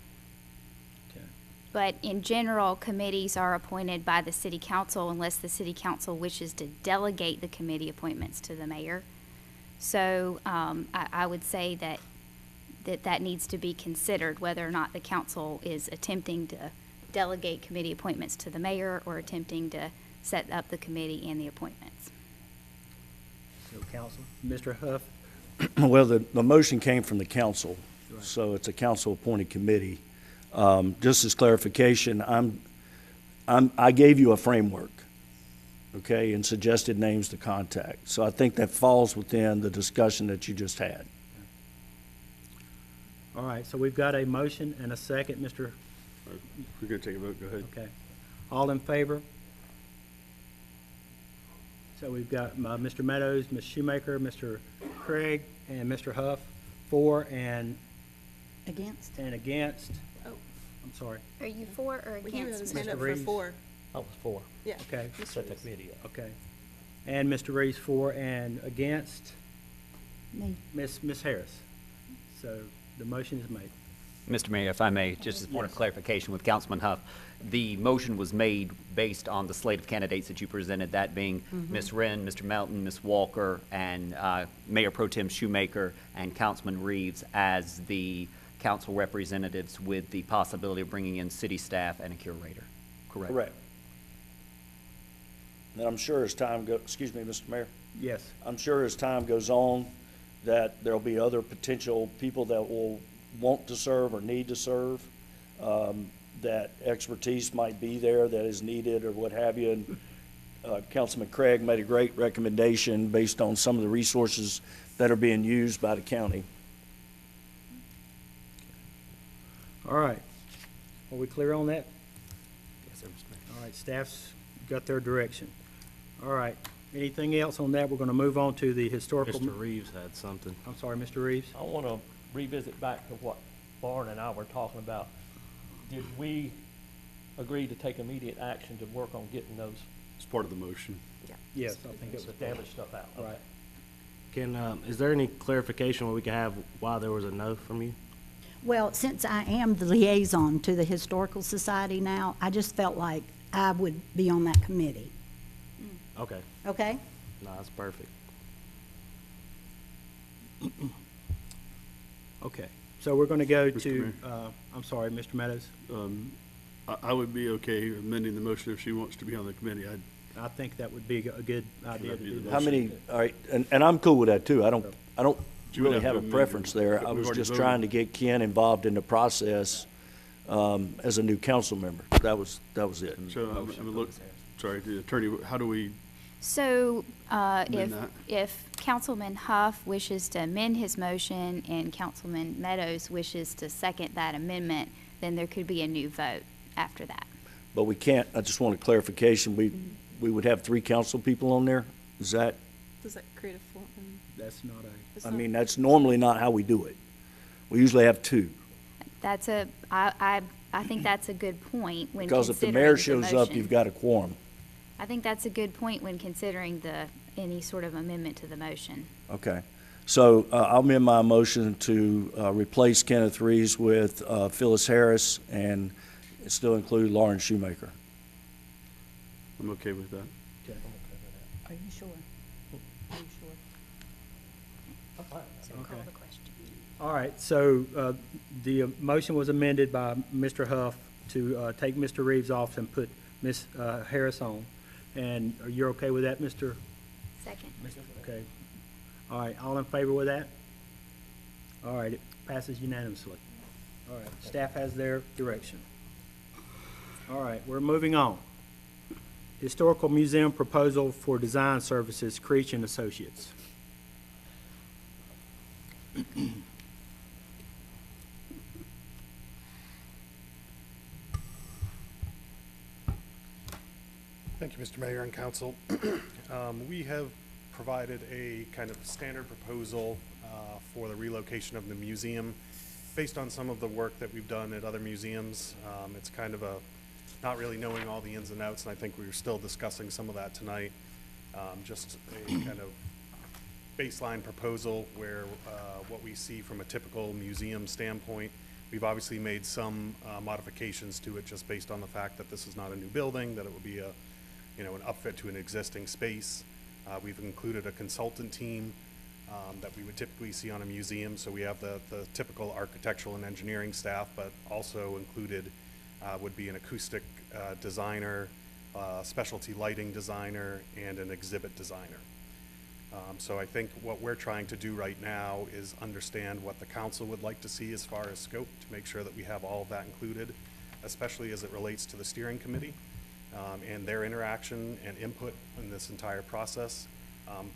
Speaker 9: Okay.
Speaker 4: But in general, committees are appointed by the city council unless the city council wishes to delegate the committee appointments to the mayor. So I would say that needs to be considered, whether or not the council is attempting to delegate committee appointments to the mayor or attempting to set up the committee and the appointments.
Speaker 9: So, council, Mr. Huff?
Speaker 7: Well, the motion came from the council, so it's a council-appointed committee. Just as clarification, I gave you a framework, okay, and suggested names to contact. So I think that falls within the discussion that you just had.
Speaker 9: All right, so we've got a motion and a second, Mr.
Speaker 5: We're gonna take a vote, go ahead.
Speaker 9: Okay. All in favor? So we've got Mr. Meadows, Ms. Shoemaker, Mr. Craig, and Mr. Huff, for and
Speaker 2: Against?
Speaker 9: against.
Speaker 3: Oh.
Speaker 9: I'm sorry.
Speaker 4: Are you for or
Speaker 3: Well, he had his
Speaker 4: against?
Speaker 3: hand
Speaker 9: Mr.
Speaker 3: up for
Speaker 9: Reeves?
Speaker 3: 4.
Speaker 6: I was for.
Speaker 3: Yeah.
Speaker 9: Okay,
Speaker 3: Mr.
Speaker 6: Set the
Speaker 3: Reeves.
Speaker 6: committee up.
Speaker 9: okay. And Mr. Reeves, for and against.
Speaker 2: Me.
Speaker 9: Ms. Harris. So the motion is made.
Speaker 1: Mr. Mayor, if I may, just as a point of
Speaker 9: Yes.
Speaker 1: clarification with Councilman Huff, the motion was made based on the slate of candidates that you presented, that being Ms. Wren, Mr. Melton, Ms. Walker, and Mayor Pro Tem Shoemaker and Councilman Reeves as the council representatives with the possibility of bringing in city staff and a curator. Correct?
Speaker 7: Correct. And I'm sure as time goes, excuse me, Mr. Mayor,
Speaker 9: Yes.
Speaker 7: I'm sure as time goes on, that there'll be other potential people that will want to serve or need to serve, that expertise might be there that is needed or what have you. And Councilman Craig made a great recommendation based on some of the resources that are being used by the county.
Speaker 9: All right. Are we clear on that?
Speaker 6: Yes, sir, Mr. Mayor.
Speaker 9: All right, staff's got their direction. All right. Anything else on that? We're going to move on to the historical.
Speaker 6: Mr. Reeves had something.
Speaker 9: I'm sorry, Mr. Reeves?
Speaker 10: I want to revisit back to what Lauren and I were talking about. Did we agree to take immediate action to work on getting those
Speaker 5: It's part of the motion.
Speaker 9: Yes, I think it was.
Speaker 10: established stuff out?
Speaker 9: Right.
Speaker 6: Can, is there any clarification where we can have why there was a no from you?
Speaker 2: Well, since I am the liaison to the Historical Society now, I just felt like I would be on that committee,
Speaker 6: Okay,
Speaker 2: okay?
Speaker 6: no, that's perfect.
Speaker 9: Okay. So we're going to go
Speaker 5: Mr.
Speaker 9: to, I'm sorry, Mr. Meadows?
Speaker 5: I would be okay amending the motion if she wants to be on the committee.
Speaker 9: I think that would be a good idea to
Speaker 5: do
Speaker 9: do
Speaker 5: the
Speaker 7: How
Speaker 9: that.
Speaker 7: many, all right, and I'm cool with that too. I don't
Speaker 5: You would
Speaker 7: really
Speaker 5: have
Speaker 7: have
Speaker 5: to
Speaker 7: a
Speaker 5: amend
Speaker 7: preference
Speaker 5: it.
Speaker 7: there.
Speaker 5: But
Speaker 7: I
Speaker 5: we've
Speaker 7: was
Speaker 5: already
Speaker 7: just
Speaker 5: voted.
Speaker 7: trying to get Ken involved in the process, as a new council member. That was it.
Speaker 5: So, I mean, look, sorry, the attorney, how do we,
Speaker 4: So
Speaker 5: Amend that.
Speaker 4: if Councilman Huff wishes to amend his motion and Councilman Meadows wishes to second that amendment, then there could be a new vote after that.
Speaker 7: But we can't, I just want a clarification. We would have 3 council people on there? Is that,
Speaker 3: Does that create a full?
Speaker 9: That's not a,
Speaker 3: it's
Speaker 7: I
Speaker 3: not-
Speaker 7: mean, that's normally not how we do it. We usually have 2.
Speaker 4: That's I think that's a good point when
Speaker 7: Because if the
Speaker 4: considering
Speaker 7: mayor shows up,
Speaker 4: motion.
Speaker 7: you've got a quorum.
Speaker 4: I think that's a good point when considering any sort of amendment to the motion.
Speaker 7: Okay. So I'll amend my motion to replace Kenneth Reeves with Phyllis Harris and still include Lauren Shoemaker.
Speaker 5: I'm okay with that.
Speaker 2: Are you sure? Are you sure?
Speaker 4: So call
Speaker 9: Okay.
Speaker 4: the question.
Speaker 9: all right, so the motion was amended by Mr. Huff to take Mr. Reeves off and put Ms. Harris on. And are you okay with that, Mr.?
Speaker 4: Second.
Speaker 9: Okay. All right, all in favor with that? All right, it passes unanimously. All right, staff has their direction. All right, we're moving on. Historical Museum proposal for design services, Creech and Associates.
Speaker 11: Thank you, Mr. Mayor and Council. We have provided a kind of standard proposal for the relocation of the museum based on some of the work that we've done at other museums. It's kind of not really knowing all the ins and outs, and I think we were still discussing some of that tonight. Just a kind of baseline proposal where what we see from a typical museum standpoint. We've obviously made some modifications to it just based on the fact that this is not a new building, that it would be an upfit to an existing space. We've included a consultant team that we would typically see on a museum. So we have the typical architectural and engineering staff, but also included would be an acoustic designer, specialty lighting designer, and an exhibit designer. So I think what we're trying to do right now is understand what the council would like to see as far as scope to make sure that we have all of that included, especially as it relates to the steering committee and their interaction and input in this entire process.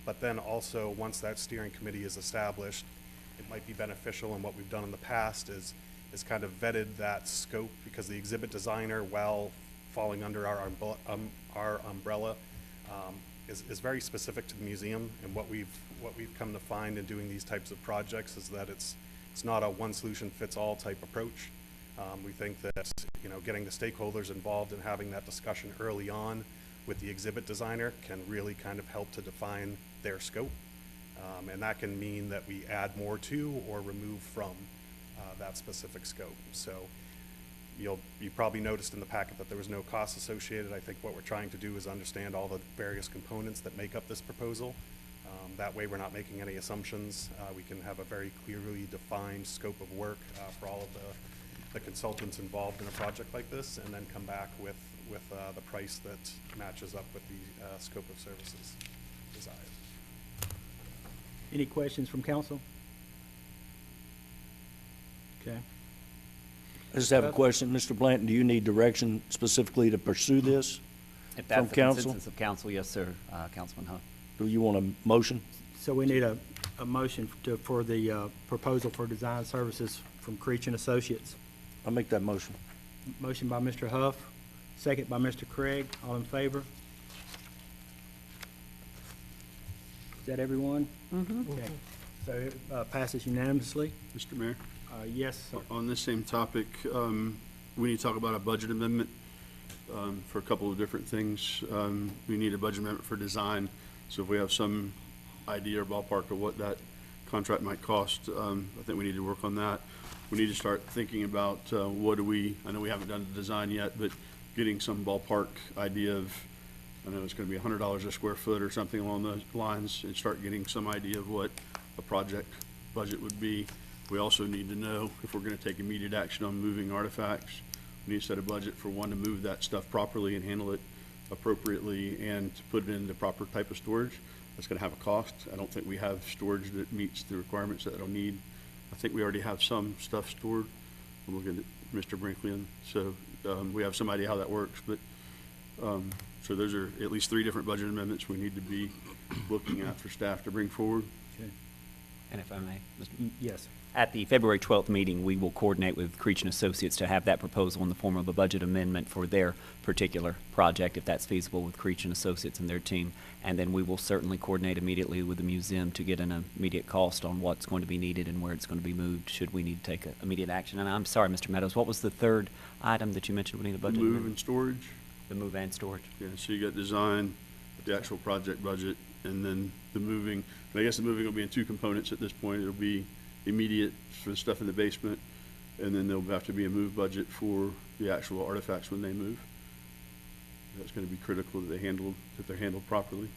Speaker 11: But then also, once that steering committee is established, it might be beneficial, and what we've done in the past is kind of vetted that scope, because the exhibit designer, while falling under our umbrella, is very specific to the museum. And what we've come to find in doing these types of projects is that it's not a one solution fits all type approach. We think that getting the stakeholders involved and having that discussion early on with the exhibit designer can really kind of help to define their scope. And that can mean that we add more to or remove from that specific scope. So you probably noticed in the packet that there was no cost associated. I think what we're trying to do is understand all the various components that make up this proposal. That way we're not making any assumptions. We can have a very clearly defined scope of work for all of the consultants involved in a project like this, and then come back with the price that matches up with the scope of services desired.
Speaker 9: Any questions from council? Okay.
Speaker 7: I just have a question. Mr. Blanton, do you need direction specifically to pursue this
Speaker 1: If
Speaker 7: from
Speaker 1: that's the
Speaker 7: council?
Speaker 1: consensus of council, yes, sir, Councilman Huff.
Speaker 7: Do you want a motion?
Speaker 9: So we need a motion for the proposal for design services from Creech and Associates.
Speaker 7: I'll make that motion.
Speaker 9: Motion by Mr. Huff, second by Mr. Craig. All in favor? Is that everyone? Mm-hmm. Okay. So it passes unanimously.
Speaker 5: Mr. Mayor?
Speaker 9: Yes, sir.
Speaker 5: On this same topic, we need to talk about a budget amendment for a couple of different things. We need a budget amendment for design. So if we have some idea or ballpark of what that contract might cost, I think we need to work on that. We need to start thinking about I know we haven't done the design yet, but getting some ballpark idea of, I know it's going to be $100 a square foot or something along those lines, and start getting some idea of what a project budget would be. We also need to know if we're going to take immediate action on moving artifacts. We need to set a budget for one, to move that stuff properly and handle it appropriately, and to put it in the proper type of storage. That's going to have a cost. I don't think we have storage that meets the requirements that it'll need. I think we already have some stuff stored. I'm looking at Mr. Brinkley, and so we have some idea how that works. But so those are at least 3 different budget amendments we need to be looking at for staff to bring forward.
Speaker 9: Okay.
Speaker 1: And if I may, Mr.
Speaker 9: Yes.
Speaker 1: At the February 12th meeting, we will coordinate with Creech and Associates to have that proposal in the form of a budget amendment for their particular project, if that's feasible with Creech and Associates and their team. And then we will certainly coordinate immediately with the museum to get an immediate cost on what's going to be needed and where it's going to be moved, should we need to take immediate action. And I'm sorry, Mr. Meadows, what was the third item that you mentioned we need a budget
Speaker 5: Move
Speaker 1: amendment?
Speaker 5: and storage.
Speaker 1: The move and storage.
Speaker 5: Yeah, so you got design, the actual project budget, and then the moving. And I guess the moving will be in 2 components at this point. It'll be immediate for the stuff in the basement, and then there'll have to be a move budget for the actual artifacts when they move. That's going to be critical that they're handled properly.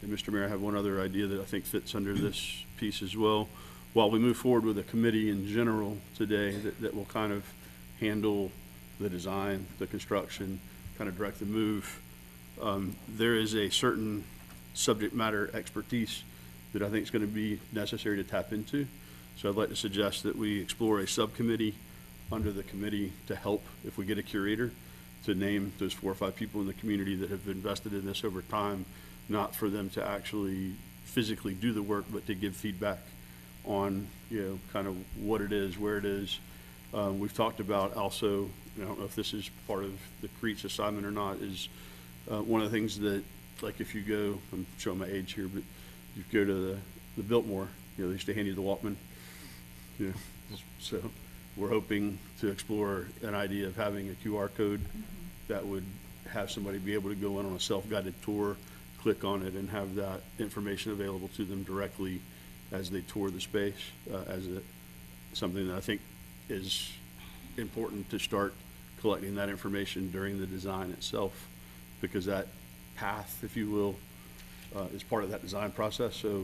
Speaker 5: And Mr. Mayor, I have one other idea that I think fits under this piece as well. While we move forward with a committee in general today that will kind of handle the design, the construction, kind of direct the move, there is a certain subject matter expertise that I think is going to be necessary to tap into. So I'd like to suggest that we explore a subcommittee under the committee to help, if we get a curator, to name those 4 or 5 people in the community that have invested in this over time, not for them to actually physically do the work, but to give feedback on, kind of what it is, where it is. We've talked about also, I don't know if this is part of the Creech assignment or not, is One of the things that, like if you go, I'm showing my age here, but you go to the Biltmore, they used to hand you the Walkman. So we're hoping to explore an idea of having a QR code that would have somebody be able to go in on a self-guided tour, click on it, and have that information available to them directly as they tour the space, something that I think is important to start collecting that information during the design itself, because that path, if you will, is part of that design process. So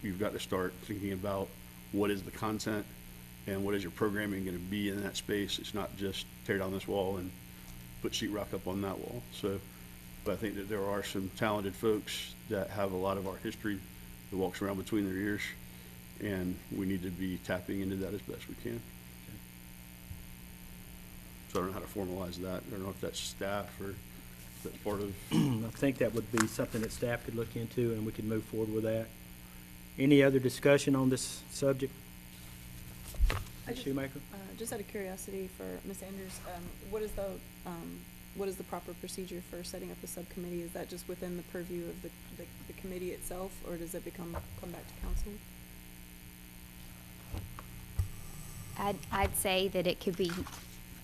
Speaker 5: you've got to start thinking about what is the content and what is your programming going to be in that space. It's not just tear down this wall and put sheetrock up on that wall. So, but I think that there are some talented folks that have a lot of art history that walks around between their ears, and we need to be tapping into that as best we can. So I don't know how to formalize that. I don't know if that's staff or if that's part of.
Speaker 9: I think that would be something that staff could look into, and we could move forward with that. Any other discussion on this subject? Ms. Shoemaker?
Speaker 3: Just out of curiosity for Ms. Andrews, what is the proper procedure for setting up a subcommittee? Is that just within the purview of the committee itself, or does it come back to council?
Speaker 4: I'd say that it could be,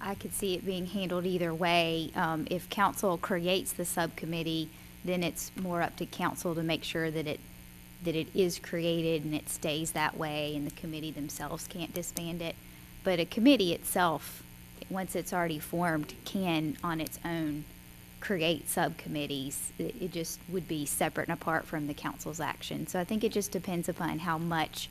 Speaker 4: I could see it being handled either way. If council creates the subcommittee, then it's more up to council to make sure that it is created and it stays that way, and the committee themselves can't disband it. But a committee itself, once it's already formed, can on its own create subcommittees. It just would be separate and apart from the council's action. So I think it just depends upon how much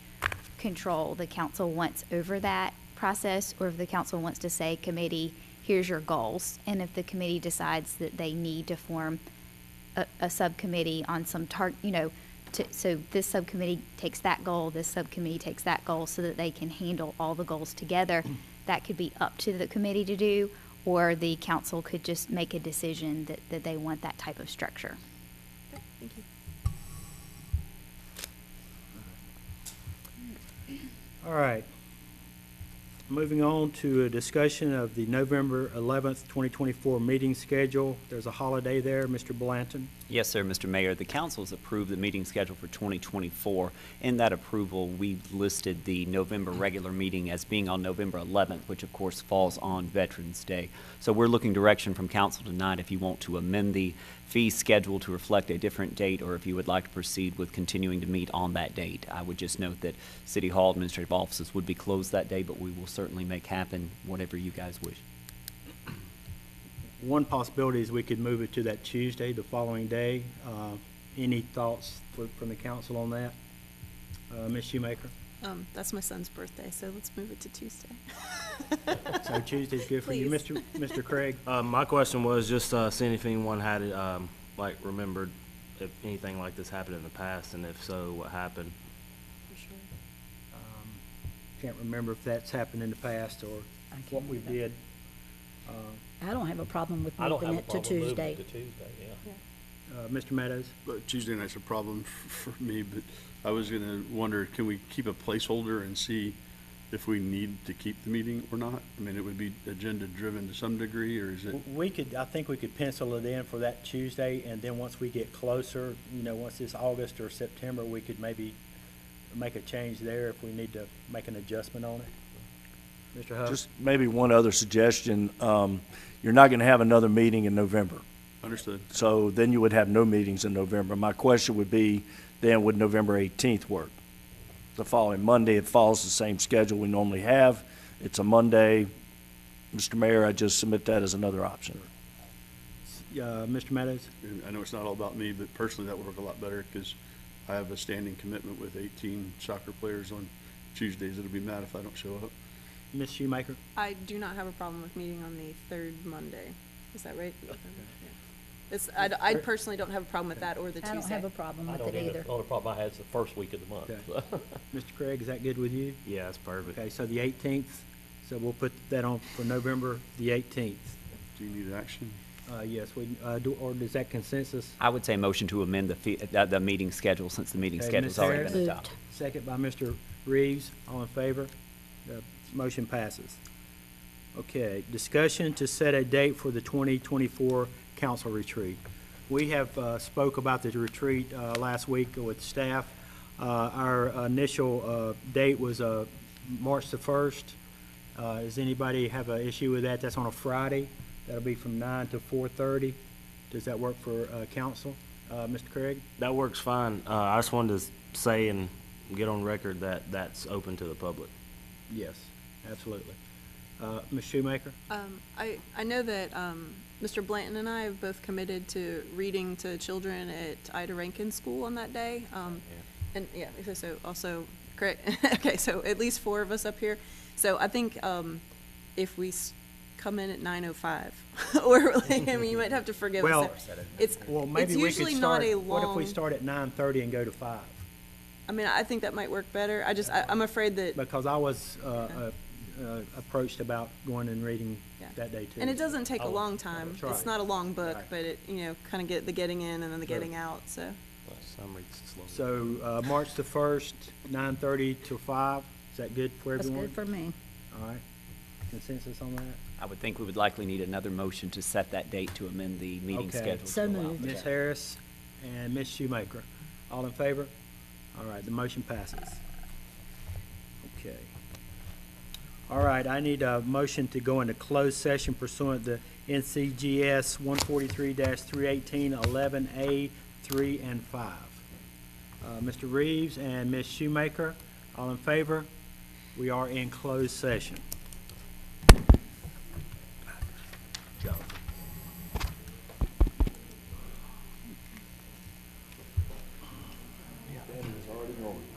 Speaker 4: control the council wants over that process, or if the council wants to say, committee, here's your goals. And if the committee decides that they need to form a subcommittee on some so this subcommittee takes that goal, this subcommittee takes that goal, so that they can handle all the goals together, that could be up to the committee to do, or the council could just make a decision that they want that type of structure.
Speaker 3: Okay, thank you.
Speaker 9: All right. Moving on to a discussion of the November 11th, 2024 meeting schedule. There's a holiday there, Mr. Blanton.
Speaker 1: Yes, sir, Mr. Mayor. The council has approved the meeting schedule for 2024. In that approval, we listed the November regular meeting as being on November 11th, which of course falls on Veterans Day. So we're looking direction from council tonight if you want to amend the fee schedule to reflect a different date, or if you would like to proceed with continuing to meet on that date. I would just note that City Hall administrative offices would be closed that day, but we will certainly make happen whatever you guys wish.
Speaker 9: One possibility is we could move it to that Tuesday, the following day. Any thoughts from the council on that? Ms. Shoemaker?
Speaker 3: That's my son's birthday, so let's move it to Tuesday.
Speaker 9: So Tuesday's good for you.
Speaker 3: Please.
Speaker 9: Mr. Craig?
Speaker 6: My question was just seeing if anyone had it, remembered if anything like this happened in the past, and if so, what happened?
Speaker 3: For sure.
Speaker 9: Can't remember if that's happened in the past or what we did.
Speaker 2: I don't have a problem with
Speaker 10: I don't
Speaker 2: moving
Speaker 10: have a
Speaker 2: it to
Speaker 10: problem moving
Speaker 2: Tuesday.
Speaker 10: it to Tuesday, yeah.
Speaker 9: Mr. Meadows?
Speaker 5: Tuesday night's a problem for me, but I was going to wonder, can we keep a placeholder and see if we need to keep the meeting or not? I mean, it would be agenda-driven to some degree, or is it?
Speaker 9: I think we could pencil it in for that Tuesday, and then once we get closer, once it's August or September, we could maybe make a change there if we need to make an adjustment on it. Mr. Huff?
Speaker 7: Just maybe one other suggestion. You're not going to have another meeting in November.
Speaker 5: Understood.
Speaker 7: So then you would have no meetings in November. My question would be, then would November 18th work? The following Monday, it follows the same schedule we normally have. It's a Monday. Mr. Mayor, I just submit that as another option.
Speaker 9: Mr. Meadows?
Speaker 5: And I know it's not all about me, but personally, that would work a lot better because I have a standing commitment with 18 soccer players on Tuesdays that'll be mad if I don't show up.
Speaker 9: Ms. Shoemaker?
Speaker 3: I do not have a problem with meeting on the third Monday. Is that right? Yeah. I personally don't have a problem with that or the Tuesday.
Speaker 2: I don't have a problem
Speaker 10: I
Speaker 2: with
Speaker 10: don't
Speaker 2: it
Speaker 10: either.
Speaker 2: either.
Speaker 10: The only problem I had is the first week of the month.
Speaker 9: Okay. Mr. Craig, is that good with you?
Speaker 6: Yeah, that's perfect.
Speaker 9: Okay, so the 18th, so we'll put that on for November the 18th.
Speaker 5: Do you need action?
Speaker 9: Yes, or is that consensus?
Speaker 1: I would say motion to amend the meeting schedule, since the meeting
Speaker 9: Okay,
Speaker 1: schedule's
Speaker 9: Ms.
Speaker 1: already
Speaker 9: Harris?
Speaker 1: been adopted.
Speaker 9: Second by Mr. Reeves, all in favor? The motion passes. Okay, discussion to set a date for the 2024 council retreat. We have spoke about the retreat last week with staff. Our initial date was March the 1st. Does anybody have an issue with that? That's on a Friday. That'll be from 9 to 4:30. Does that work for council? Mr. Craig?
Speaker 6: That works fine. I just wanted to say and get on record that that's open to the public.
Speaker 9: Yes, absolutely. Ms. Shoemaker?
Speaker 3: I know that Mr. Blanton and I have both committed to reading to children at Ida Rankin School on that day. And yeah, so also, great. Okay, so at least 4 of us up here. So I think if we come in at 9:05, or like, I mean, you might have to forgive
Speaker 9: Well,
Speaker 3: us. It's
Speaker 9: maybe we could
Speaker 3: usually not
Speaker 9: start,
Speaker 3: a
Speaker 9: what if we
Speaker 3: long.
Speaker 9: start at 9:30 and go to 5?
Speaker 3: I mean, I think that might work better. I'm afraid that.
Speaker 9: Because I was approached about going and reading
Speaker 3: Yeah.
Speaker 9: that day too.
Speaker 3: And it doesn't take a long time.
Speaker 9: That's right.
Speaker 3: It's not a long book,
Speaker 9: Right.
Speaker 3: but it, kind of get the getting in and then the
Speaker 9: Sure.
Speaker 3: getting out, so.
Speaker 6: Some read slowly.
Speaker 9: So, March the 1st, 9:30 to 5, is that good for
Speaker 2: That's
Speaker 9: everyone?
Speaker 2: good for me.
Speaker 9: All right, consensus on that?
Speaker 1: I would think we would likely need another motion to set that date to amend the meeting
Speaker 9: Okay.
Speaker 1: schedule.
Speaker 2: So
Speaker 1: to allow
Speaker 2: moved.
Speaker 1: for
Speaker 9: Ms.
Speaker 1: that.
Speaker 9: Harris and Ms. Shoemaker, all in favor? All right, the motion passes. Okay. All right, I need a motion to go into closed session pursuant to NCGS 143-318, 11A, 3 and 5. Mr. Reeves and Ms. Shoemaker, all in favor? We are in closed session.
Speaker 6: Joe.